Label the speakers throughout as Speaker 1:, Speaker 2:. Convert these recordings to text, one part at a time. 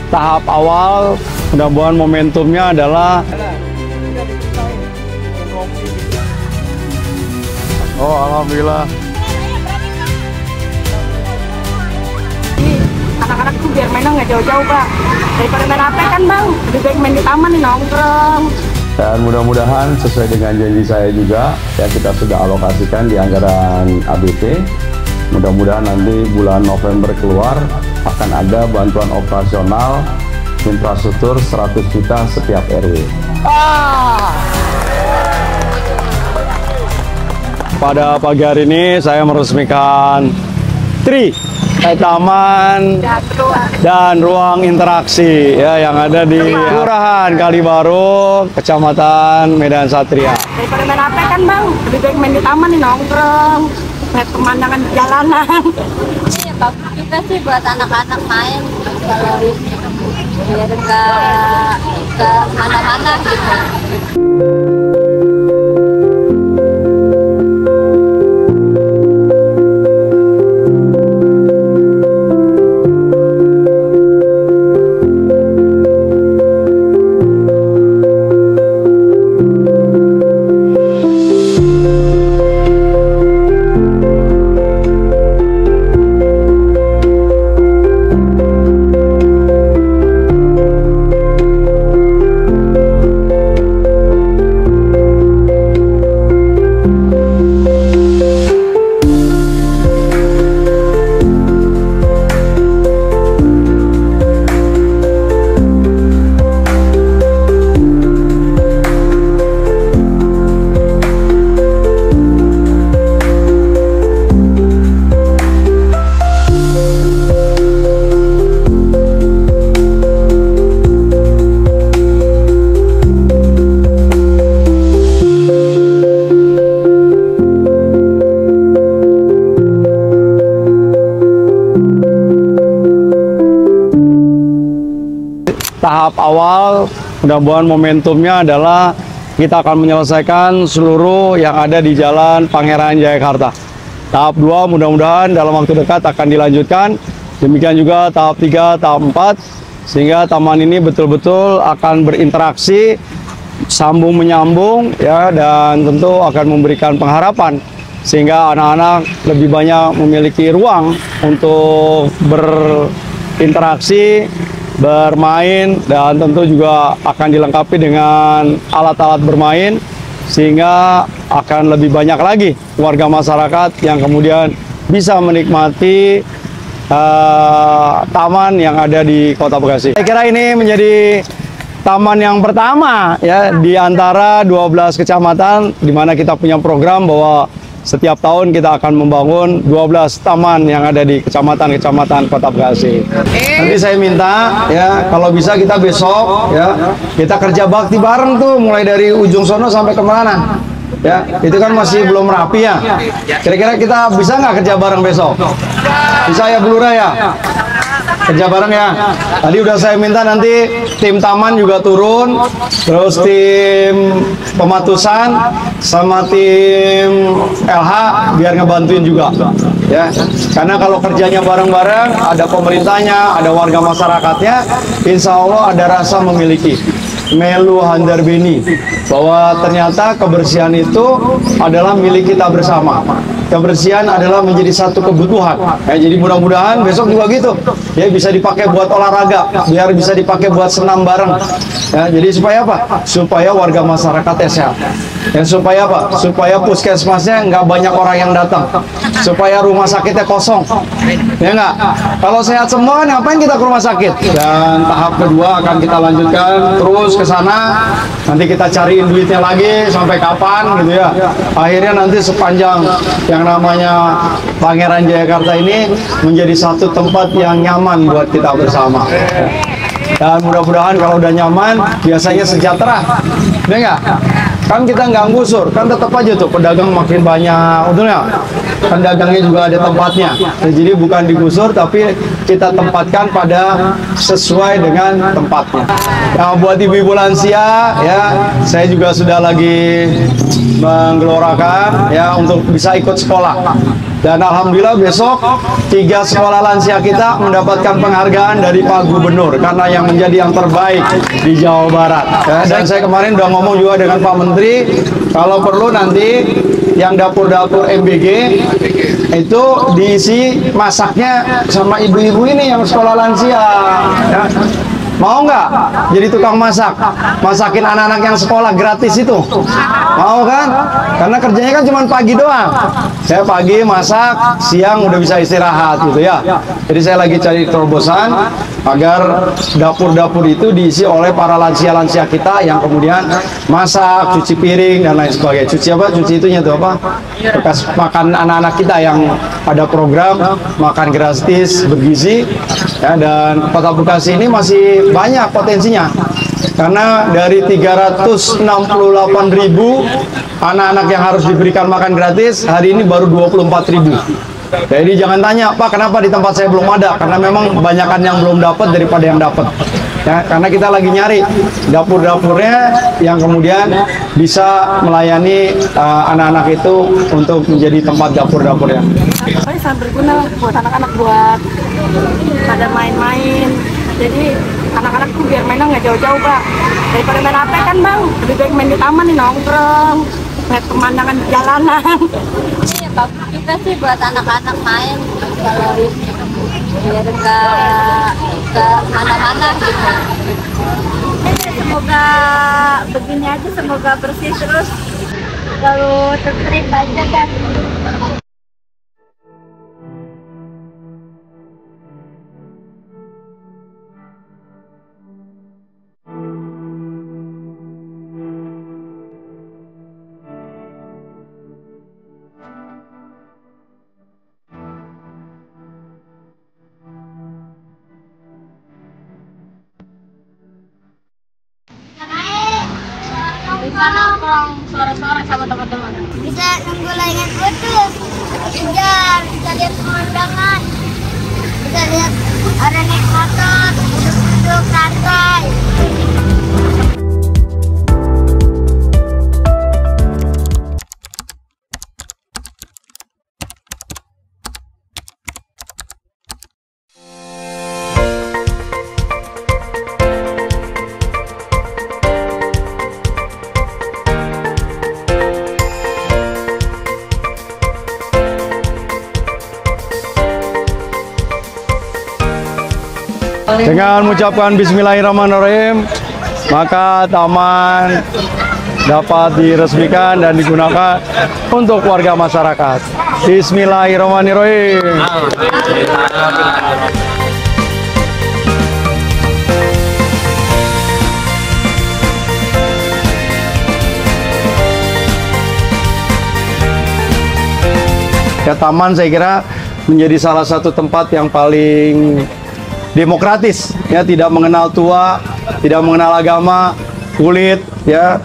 Speaker 1: Tahap awal, mudah-mudahan momentumnya adalah alhamdulillah.
Speaker 2: Anak-anak tuh biar mainnya nggak jauh-jauh, Pak. Daripada main HP kan, Bang. Lebih baik main di taman nih, nongkrong.
Speaker 1: Dan mudah-mudahan sesuai dengan janji saya juga, ya kita sudah alokasikan di anggaran ABP. Mudah-mudahan nanti bulan November keluar akan ada bantuan operasional infrastruktur 100 juta setiap RW. Pada pagi hari ini saya meresmikan taman dan ruang interaksi ya yang ada di Kelurahan Kalibaru, Kecamatan Medan Satria.
Speaker 2: Daripada main HP kan, Bang. Lebih baik main di taman nih, nongkrong. Lihat pemandangan di jalanan.
Speaker 3: Ini bagus juga sih buat anak-anak main, kalau biar nggak ke mana-mana gitu.
Speaker 1: Tahap awal, mudah-mudahan momentumnya adalah kita akan menyelesaikan seluruh yang ada di Jalan Pangeran Jayakarta. Tahap 2 mudah-mudahan dalam waktu dekat akan dilanjutkan. Demikian juga tahap 3, tahap 4, sehingga taman ini betul-betul akan berinteraksi, sambung menyambung ya, dan tentu akan memberikan pengharapan sehingga anak-anak lebih banyak memiliki ruang untuk berinteraksi, bermain, dan tentu juga akan dilengkapi dengan alat-alat bermain sehingga akan lebih banyak lagi warga masyarakat yang kemudian bisa menikmati taman yang ada di Kota Bekasi. Saya kira ini menjadi taman yang pertama ya di antara 12 kecamatan di mana kita punya program bahwa setiap tahun kita akan membangun 12 taman yang ada di kecamatan-kecamatan Kota Bekasi. Nanti saya minta ya kalau bisa kita besok ya kita kerja bakti bareng tuh mulai dari ujung sono sampai kemana. Ya, itu kan masih belum rapi ya. Kira-kira kita bisa nggak kerja bareng besok? Bisa ya Bu Lurah ya? Kerja bareng ya. Tadi udah saya minta nanti tim taman juga turun, terus tim pematusan sama tim LH biar ngebantuin juga. Ya, karena kalau kerjanya bareng-bareng, ada pemerintahnya, ada warga masyarakatnya, insya Allah ada rasa memiliki. Melu Handar Beni bahwa ternyata kebersihan itu adalah milik kita bersama. Kebersihan adalah menjadi satu kebutuhan. Ya, jadi mudah-mudahan besok juga gitu. Ya bisa dipakai buat olahraga, biar bisa dipakai buat senam bareng. Ya, jadi supaya apa? Supaya warga masyarakatnya sehat. Dan supaya apa? Supaya puskesmasnya nggak banyak orang yang datang. Supaya rumah sakitnya kosong. Ya nggak? Kalau sehat semua, ngapain kita ke rumah sakit? Dan tahap kedua akan kita lanjutkan terus ke sana. Nanti kita cariin duitnya lagi sampai kapan gitu ya. Akhirnya nanti sepanjang yang namanya Pangeran Jayakarta ini menjadi satu tempat yang nyaman buat kita bersama. Dan mudah-mudahan kalau udah nyaman, biasanya sejahtera. Ya nggak? Kan kita nggak ngusur, kan tetap aja tuh pedagang makin banyak, untungnya kan dagangnya juga ada tempatnya. Nah, jadi bukan digusur, tapi kita tempatkan pada sesuai dengan tempatnya. Nah, buat ibu-ibu lansia, ya saya juga sudah lagi menggelorakan ya untuk bisa ikut sekolah. Dan alhamdulillah besok 3 sekolah lansia kita mendapatkan penghargaan dari Pak Gubernur karena yang menjadi yang terbaik di Jawa Barat. Ya, dan saya kemarin udah ngomong juga dengan Pak Menteri, kalau perlu nanti yang dapur-dapur MBG itu diisi masaknya sama ibu-ibu ini yang sekolah lansia. Ya. Mau nggak jadi tukang masak? Masakin anak-anak yang sekolah gratis itu? Mau kan? Karena kerjanya kan cuma pagi doang. Saya pagi masak, siang udah bisa istirahat gitu ya. Jadi saya lagi cari terobosan agar dapur-dapur itu diisi oleh para lansia-lansia kita yang kemudian masak, cuci piring dan lain sebagainya. Cuci apa? Cuci itunya tuh apa? Bekas makan anak-anak kita yang ada program makan gratis bergizi. Ya, dan Kota Bekasi ini masih banyak potensinya karena dari 368.000 anak-anak yang harus diberikan makan gratis, hari ini baru 24.000. Jadi jangan tanya, Pak, kenapa di tempat saya belum ada? Karena memang kebanyakan yang belum dapat daripada yang dapat. Ya, karena kita lagi nyari dapur-dapurnya yang kemudian bisa melayani anak-anak itu untuk menjadi tempat dapur-dapurnya.
Speaker 2: Pokoknya sangat berguna buat anak-anak, buat pada main-main. Jadi anak-anak tuh biar mainnya nggak jauh-jauh, Pak. Daripada main HP kan, Bang. Lebih baik main di taman nih, nongkrong, lihat pemandangan di jalanan.
Speaker 3: Iya, bagus juga sih buat anak-anak main kalau biar nggak ke mana-mana gitu. Semoga begini aja, semoga bersih terus, lalu tertib aja kan. Bisa nongkrong sore-sore sama teman-teman.
Speaker 4: Bisa nunggu layangan putus, kejar, bisa lihat pemandangan, bisa lihat orang naik motor, duduk-duduk santai.
Speaker 1: Dengan mengucapkan Bismillahirrahmanirrahim, maka taman dapat diresmikan dan digunakan untuk warga masyarakat. Bismillahirrahmanirrahim. Ya, taman saya kira menjadi salah satu tempat yang paling demokratis, ya, tidak mengenal tua, tidak mengenal agama, kulit, ya,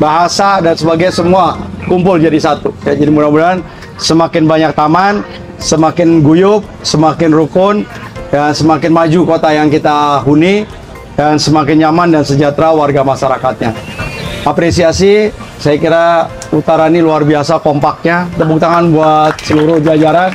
Speaker 1: bahasa dan sebagainya, semua kumpul jadi satu. Ya, jadi mudah-mudahan semakin banyak taman, semakin guyup, semakin rukun, dan semakin maju kota yang kita huni, dan semakin nyaman dan sejahtera warga masyarakatnya. Apresiasi, saya kira Utara ini luar biasa kompaknya. Tepuk tangan buat seluruh jajaran.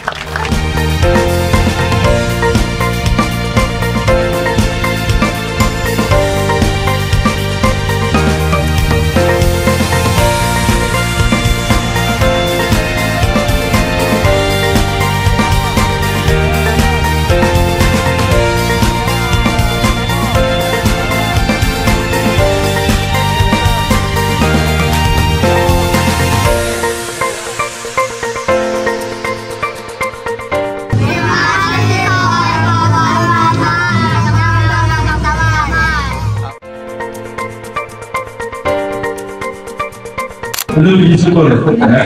Speaker 5: Tentu puji syukur ya,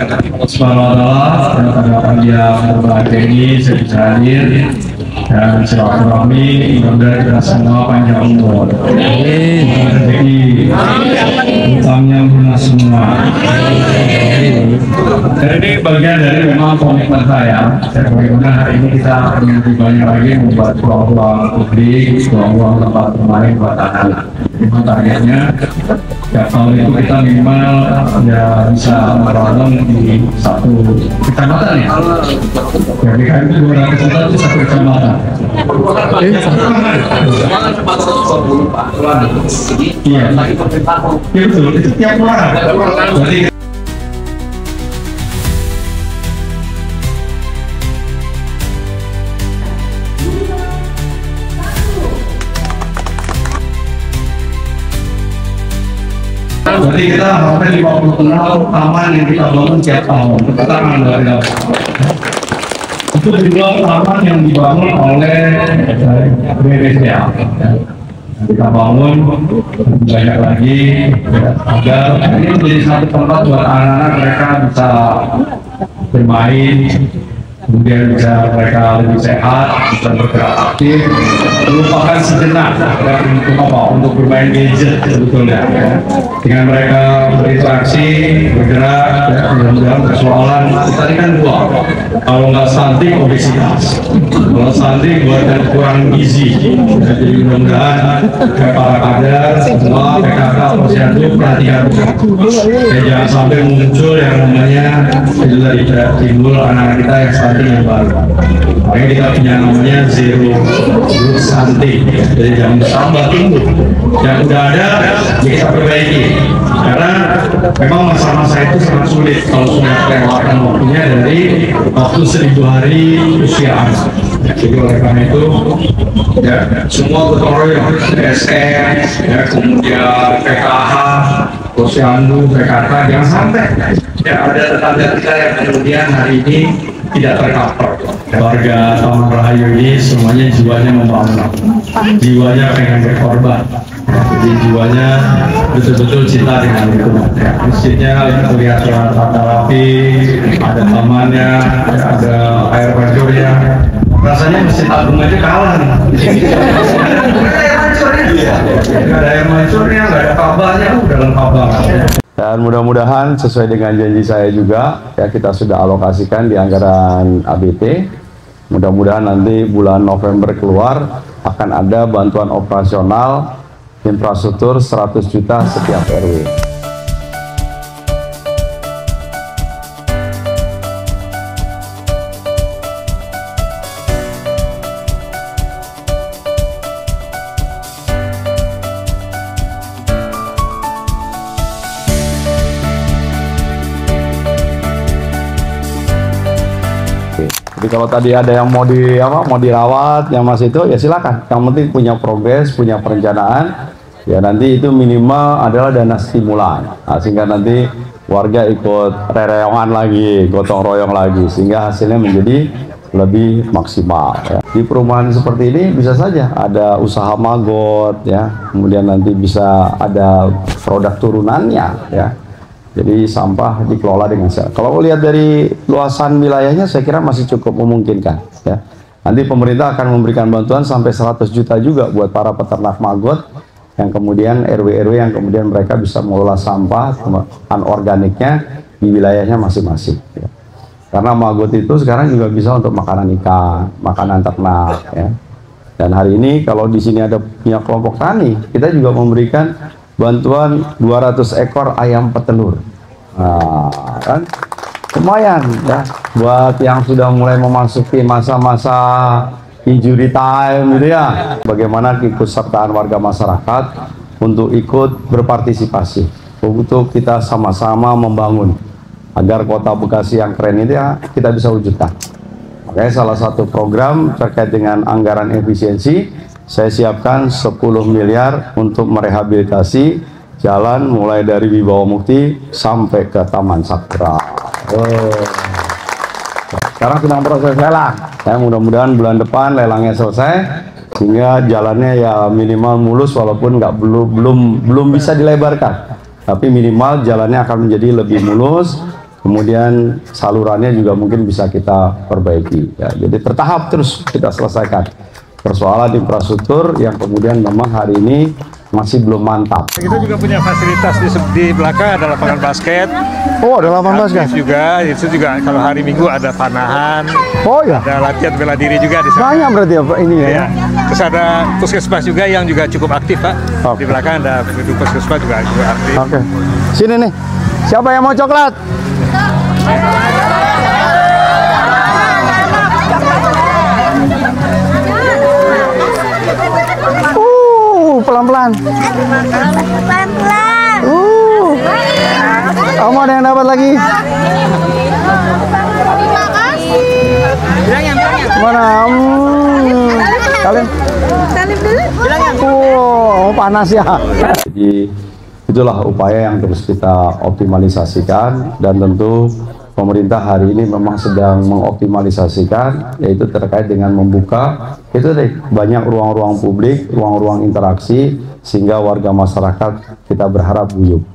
Speaker 5: Allah Subhanahu wa Ta'ala pada pagi yang berbahagia ini saya bisa hadir dan silaturahmi, mudah-mudahan kita semua panjang umur, rezeki, utangnya lunas semua. Dan ini bagian dari memang komitmen saya. Bagaimana hari ini kita akan lebih banyak lagi membuat ruang-ruang publik, ruang-ruang tempat bermain buat anak-anak. Memang targetnya ya tahun itu kita minimal ya bisa membangun di satu kecamatan ya. Jadi kan itu 200 juta itu satu kecamatan. Iya, betul. Itu tiap orang. Jadi kita harapkan 56 taman yang kita bangun tiap tahun. Pertama dari itu juga taman yang dibangun oleh BPSDA. Kita bangun banyak lagi agar ini menjadi satu tempat buat anak-anak mereka bisa bermain, kemudian bisa mereka lebih sehat, bisa bergerak aktif, melupakan sejenak untuk apa? Untuk bermain gadget sebetulnya. Ya. Dengan mereka berinteraksi, bergerak, ya, mudah-mudahan persoalan tadi kan dua. Kalau nggak stunting, obesitas. Kalau stunting buat kurang gizi. Jadi mudah-mudahan para kader semua PKK Posyandu perhatikan. Ya, jangan sampai muncul yang namanya dari timbul anak kita yang stunting yang baru. Makanya kita punya namanya zero group stunting. Jadi jangan tambah tumbuh. Yang udah ada kita perbaiki. Karena memang masa-masa itu sangat sulit kalau sudah kelewatan waktunya dari waktu 1000 hari usia anak. Jadi oleh karena itu ya semua gotong royong, SM, ya kemudian PKH, Posyandu, PKK, jangan sampai ya ada tetangga kita yang kemudian hari ini tidak tercover. Warga Taman Rahayu ini semuanya jiwanya membangun, jiwanya pengen berkorban. Jadi jiwanya betul-betul cinta dengan lingkungan. Ya, masjidnya terlihat tata rapi, ada tamannya, ada air mancurnya. Rasanya Masjid Agung aja kalah nih. Nggak ada air mancurnya, nggak ada kabelnya, udah lengkap banget.
Speaker 1: Dan mudah-mudahan sesuai dengan janji saya juga, ya kita sudah alokasikan di anggaran ABT. Mudah-mudahan nanti bulan November keluar akan ada bantuan operasional infrastruktur 100 juta setiap RW. Jadi kalau tadi ada yang mau dirawat, yang masih itu ya silakan. Yang penting punya progres, punya perencanaan. Ya nanti itu minimal adalah dana stimulan. Nah, sehingga nanti warga ikut rereongan lagi, gotong royong lagi, sehingga hasilnya menjadi lebih maksimal. Ya. Di perumahan seperti ini bisa saja ada usaha magot, ya. Kemudian nanti bisa ada produk turunannya, ya. Jadi sampah dikelola dengan sehat. Kalau lihat dari luasan wilayahnya, saya kira masih cukup memungkinkan. Ya. Nanti pemerintah akan memberikan bantuan sampai 100 juta juga buat para peternak maggot, yang kemudian RW-RW yang kemudian mereka bisa mengelola sampah anorganiknya di wilayahnya masing-masing. Ya. Karena maggot itu sekarang juga bisa untuk makanan ikan, makanan ternak. Ya. Dan hari ini kalau di sini ada punya kelompok tani, kita juga memberikan bantuan 200 ekor ayam petelur. Nah, kan lumayan ya buat yang sudah mulai memasuki masa-masa injury time gitu ya. Bagaimana keikutsertaan warga masyarakat untuk ikut berpartisipasi untuk kita sama-sama membangun agar kota Bekasi yang keren itu ya kita bisa wujudkan. Makanya salah satu program terkait dengan anggaran efisiensi, saya siapkan 10 miliar untuk merehabilitasi jalan mulai dari Wibawa Mukti sampai ke Taman Sakura. Sekarang sedang proses lelang. Ya, mudah-mudahan bulan depan lelangnya selesai sehingga jalannya ya minimal mulus walaupun belum bisa dilebarkan. Tapi minimal jalannya akan menjadi lebih mulus. Kemudian salurannya juga mungkin bisa kita perbaiki. Ya, jadi bertahap terus kita selesaikan persoalan infrastruktur yang kemudian memang hari ini masih belum mantap.
Speaker 6: Kita juga punya fasilitas di belakang, ada lapangan basket.
Speaker 1: Oh, ada lapangan basket
Speaker 6: juga. Itu juga kalau hari Minggu ada panahan.
Speaker 1: Oh ya,
Speaker 6: Ada latihan bela diri juga di sana.
Speaker 1: banyak berarti ya Pak ini ya.
Speaker 6: Ya. Terus ada puskesmas juga yang juga cukup aktif, Pak.
Speaker 1: Oke.
Speaker 6: Di belakang ada gedung puskesmas juga cukup aktif.
Speaker 1: Oke, sini nih, siapa yang mau coklat? Pelan-pelan.
Speaker 4: Pelan-pelan.
Speaker 1: Kamu ada yang dapat lagi?
Speaker 4: Terima kasih.
Speaker 1: Mana? Kalian? Oh, panas ya. Jadi itulah upaya yang terus kita optimalisasikan, dan tentu pemerintah hari ini memang sedang mengoptimalisasikan, yaitu terkait dengan membuka itu deh banyak ruang-ruang publik, ruang-ruang interaksi, sehingga warga masyarakat kita berharap guyup.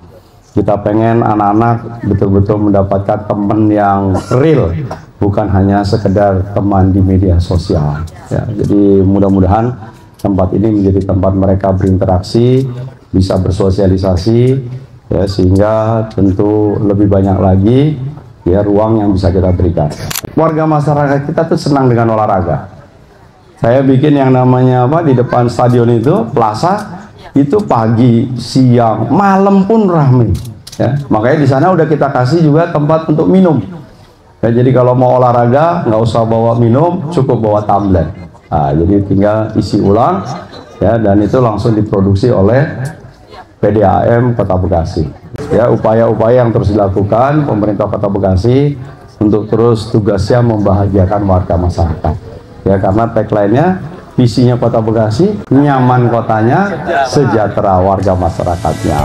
Speaker 1: Kita pengen anak-anak betul-betul mendapatkan teman yang real, bukan hanya sekedar teman di media sosial. Ya, jadi mudah-mudahan tempat ini menjadi tempat mereka berinteraksi, bisa bersosialisasi, ya, sehingga tentu lebih banyak lagi ya ruang yang bisa kita berikan. Warga masyarakat kita tuh senang dengan olahraga. Saya bikin yang namanya apa di depan stadion itu, plaza, itu pagi, siang, malam pun ramai. Ya, makanya di sana udah kita kasih juga tempat untuk minum. Ya, jadi kalau mau olahraga nggak usah bawa minum, cukup bawa tumbler. Nah, jadi tinggal isi ulang, ya, dan itu langsung diproduksi oleh PDAM Kota Bekasi. Ya, upaya-upaya yang terus dilakukan pemerintah Kota Bekasi untuk terus tugasnya membahagiakan warga masyarakat. Ya, karena tagline-nya, visinya Kota Bekasi, nyaman kotanya, sejahtera warga masyarakatnya.